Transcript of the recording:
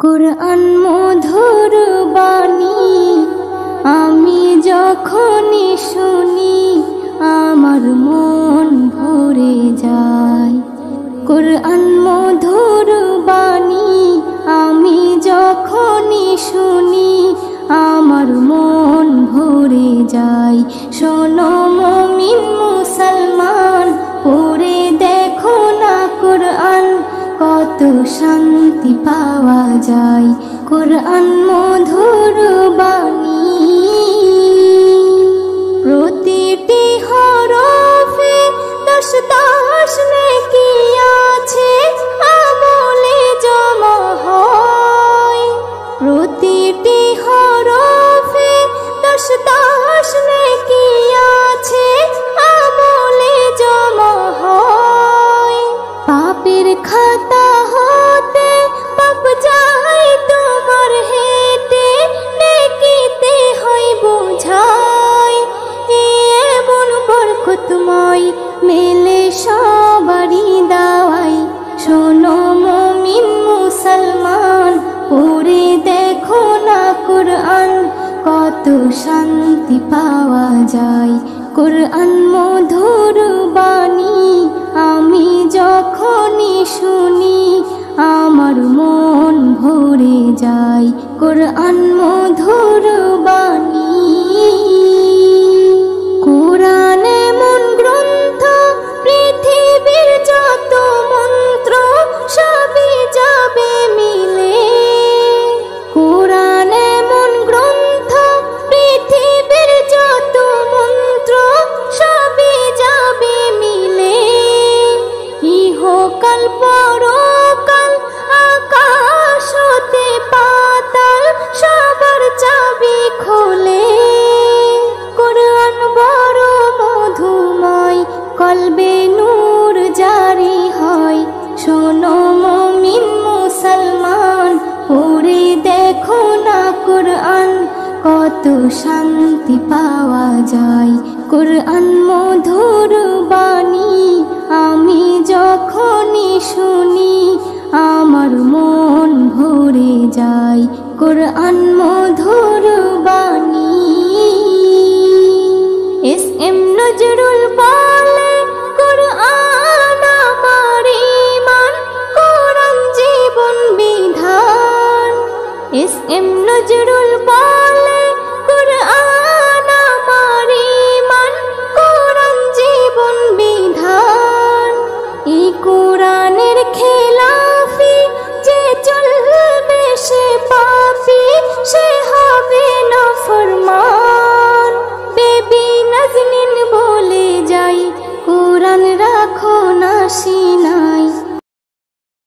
কুরআন মধুর বাণী আমি যখনই শুনি আমার মন ভরে যায়। কুরআন মধুর বাণী আমি যখনই শুনি আমার মন ভরে যায়। শোনো মুমিন মুসলমান, পড়ে দেখো না কুরআন, কত শান্তি পাওয়া যায়। কুরআন মধুর বাণী প্রতিটি হরফে 10 নেকি আছে, আমলে জমা হয়। প্রতিটি হরফে 10 নেকি আছে, আমলে জমা হয়। পাপের খাতা হতে পাপ যায় তোমার হেঁটে, নেকিতে হয় বোঝাই। এমন বরকতময় মেলে সবারই দাওয়াই। শোনো মুমিন মুসলমান, পড়ে দেখো না কুরআন, কত শান্তি পাওয়া যায়। কুরআন মধুর বাণী আমি যখনই শুনি আমার মন ভরে যায়। কুরআন মধুর বাণী। কুরআন এমন গ্রন্থ, পৃথিবীর যত মন্ত্র সবই যাবে মিলে। কুরআন এমন গ্রন্থ, পৃথিবীর যত মন্ত্র সবই যাবে মিলে। ইহকাল পরকাল আকাশ হতে পাতাল সবার চাবি খোলে। কুরআন বড় মধুময়, কলবে নূর জারি হয়। শোনো মুমিন মুসলমান, পড়ে দেখো না কুরআন, কত শান্তি পাওয়া যায়। কুরআন মধুর বাণী আমি যখনই শুনি আমার মন ভরে যায়। কুরআন মধুর বাণী। এস.এম. নজরুল বলে, কুরআন আমার ঈমান, কুরআন জীবন বিধান। এস.এম. নজরুল বলে, কুরআন আমার ঈমান, কুরআন জীবন বিধান। এই কুরআনের খেলাফি যে চলবে সে পাপী, সে হবে নাফরমান। বেবি নাজনীন বলে যাই, কুরআন রাখো না সিনায়।